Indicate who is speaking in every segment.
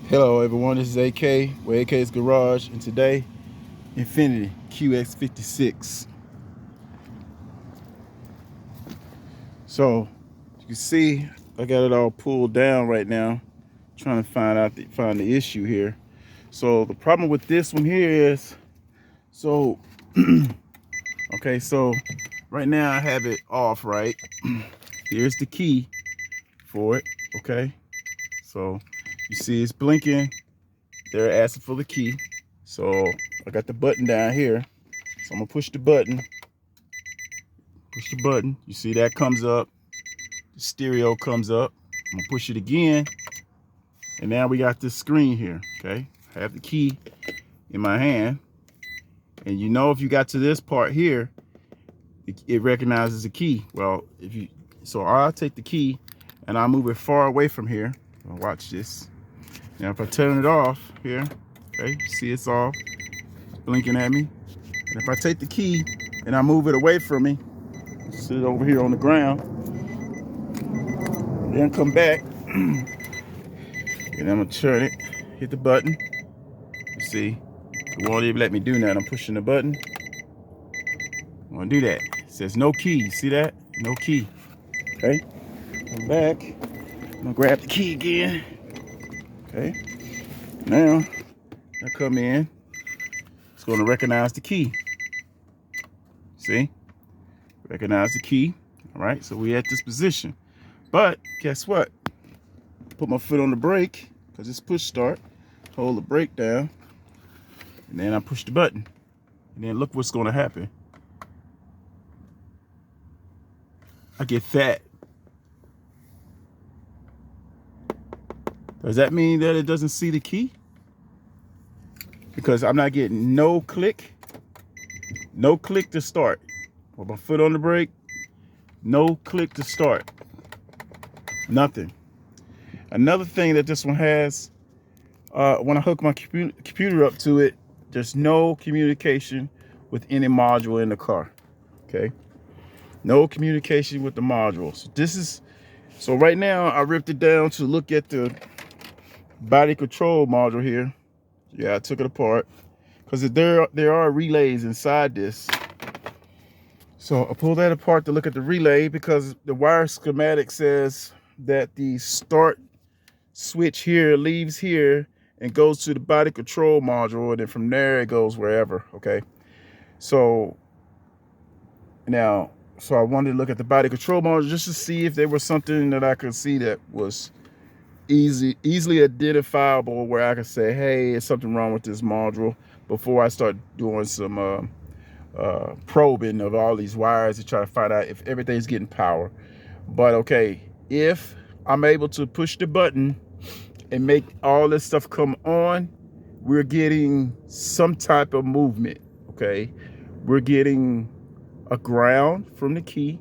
Speaker 1: Hello everyone, this is AK with AK's Garage, and today, Infiniti qx56. So, you can see I got it all pulled down right now, trying to find the issue here. So the problem with this one here is, so okay, so right now I have it off, right? Here's the key for it, okay? So you see it's blinking. They're asking for the key. So I got the button down here. So I'm gonna push the button. Push the button. You see that comes up. The stereo comes up. I'm gonna push it again. And now we got this screen here, okay? I have the key in my hand. And you know, if you got to this part here, it recognizes the key. Well, so I'll take the key and I'll move it far away from here. Watch this. Now if I turn it off here, okay, see it's off, it's blinking at me. And if I take the key and I move it away from me, sit it over here on the ground, then come back, and I'm gonna turn it, hit the button. You see, it won't even let me do that. I'm pushing the button. I'm gonna do that. It says no key. You see that? No key. Okay. Come back. I'm gonna grab the key again. Okay. Now I come in. It's gonna recognize the key. See? Recognize the key. All right. So we at this position. But guess what? Put my foot on the brake because it's push start. Hold the brake down. And then I push the button. And then look what's going to happen. I get fat. Does that mean that it doesn't see the key? Because I'm not getting no click to start. With my foot on the brake, no click to start. Nothing. Another thing that this one has, when I hook my computer up to it, there's no communication with any module in the car. Okay, no communication with the module. So right now I ripped it down to look at the body control module here. Yeah, I took it apart because there are relays inside this. So I pulled that apart to look at the relay because the wire schematic says that the start switch here leaves here and goes to the body control module, and then from there it goes wherever. Okay, so I wanted to look at the body control module just to see if there was something that I could see that was easily identifiable, where I could say, hey, there's something wrong with this module, before I start doing some probing of all these wires to try to find out if everything's getting power. But okay, if I'm able to push the button and make all this stuff come on, we're getting some type of movement. Okay, we're getting a ground from the key,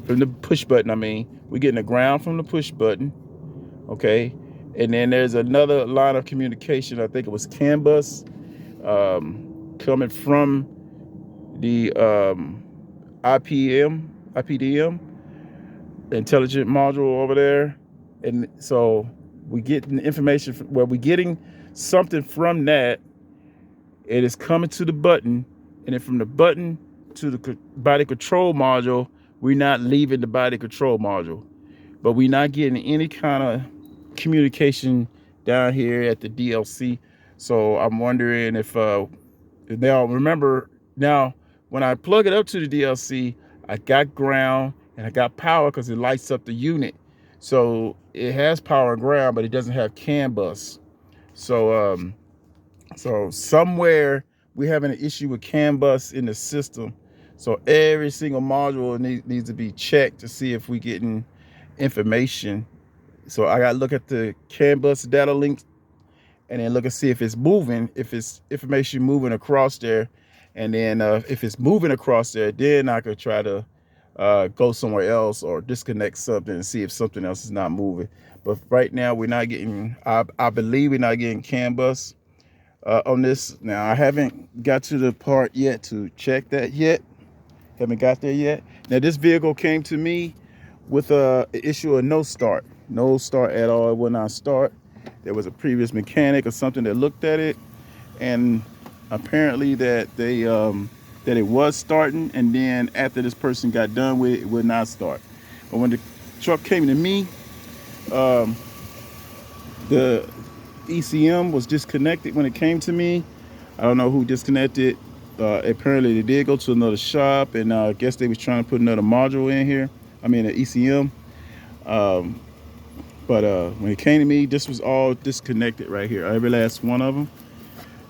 Speaker 1: from the push button. I mean, we're getting a ground from the push button. Okay, and then there's another line of communication. I think it was CAN bus, coming from the IPDM, intelligent module over there. And so we get the information where we're getting something from that. It is coming to the button, and then from the button to the body control module, we're not leaving the body control module, but we're not getting any kind of communication down here at the DLC. So I'm wondering if now remember, now when I plug it up to the DLC, I got ground and I got power because it lights up the unit. So it has power and ground, but it doesn't have CAN bus. So so somewhere we're having an issue with CAN bus in the system. So every single module needs to be checked to see if we're getting information. So I got to look at the CAN bus data link and then look and see if it's moving, if it's information moving across there. And then if it's moving across there, then I could try to go somewhere else or disconnect something and see if something else is not moving. But right now we're not getting, I believe we're not getting CAN bus on this. Now I haven't got to the part yet to check that yet. Haven't got there yet. Now this vehicle came to me with an issue of no start at all. It would not start. there was a previous mechanic or something that looked at it, and apparently that they that it was starting, and then after this person got done with it, it would not start. But when the truck came to me, the ECM was disconnected when it came to me. I don't know who disconnected. Apparently they did go to another shop, and I guess they was trying to put another module in here. I mean, an ECM. But when it came to me, this was all disconnected right here, every last one of them.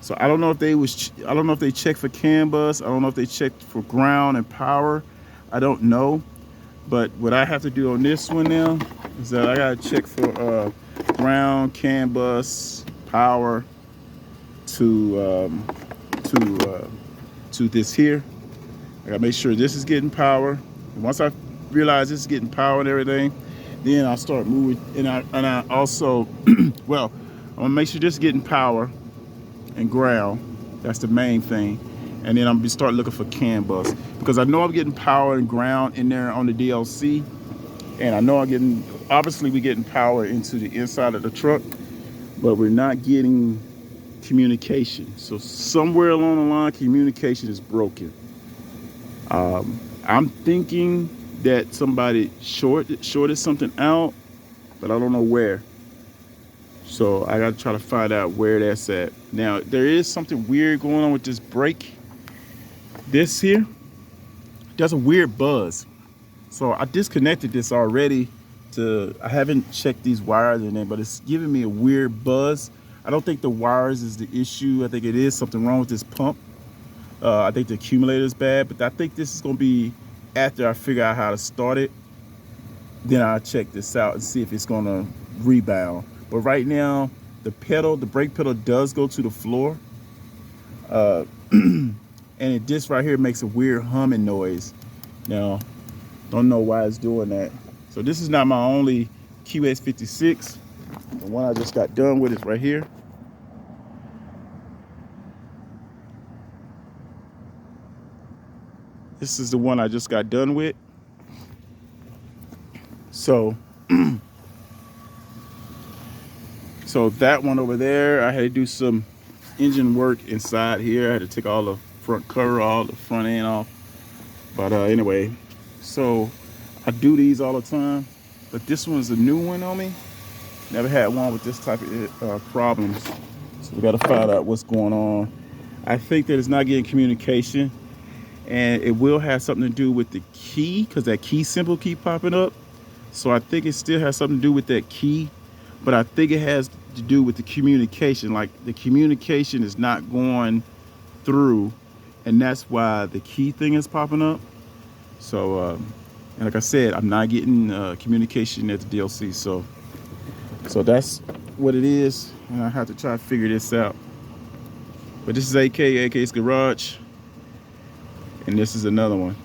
Speaker 1: So I don't know if they I don't know if they checked for CAN bus. I don't know if they checked for ground and power. I don't know. But what I have to do on this one now is that I gotta check for ground, CAN bus, power to this here. I gotta make sure this is getting power. And once I realize this is getting power and everything, then I'll start moving. And I also, well, I'm gonna make sure this is getting power and ground. That's the main thing. And then I'm gonna start looking for CAN bus, because I know I'm getting power and ground in there on the DLC, and I know I'm getting, obviously we're getting power into the inside of the truck, but we're not getting communication. So somewhere along the line, communication is broken. I'm thinking that somebody shorted something out, but I don't know where. So I gotta try to find out where that's at. Now, there is something weird going on with this brake. This here does a weird buzz. So I disconnected this already. I haven't checked these wires in there, but it's giving me a weird buzz. I don't think the wires is the issue. I think it is something wrong with this pump. I think the accumulator is bad, but I think this is gonna be after I figure out how to start it. Then I'll check this out and see if it's gonna rebound. But right now, the brake pedal does go to the floor. And this right here makes a weird humming noise. Now, don't know why it's doing that. So this is not my only qx56. The one I just got done with is right here. This is the one I just got done with. So, so that one over there, I had to do some engine work inside here. I had to take all the front cover, all the front end off. But anyway, so I do these all the time, but this one's a new one on me. Never had one with this type of problems. So we gotta find out what's going on. I think that it's not getting communication, and it will have something to do with the key, because that key symbol keep popping up. So I think it still has something to do with that key, but I think it has to do with the communication. Like the communication is not going through, and that's why the key thing is popping up. So, and like I said, I'm not getting communication at the DLC. So that's what it is, and I have to try to figure this out. But this is AK's Garage, and this is another one.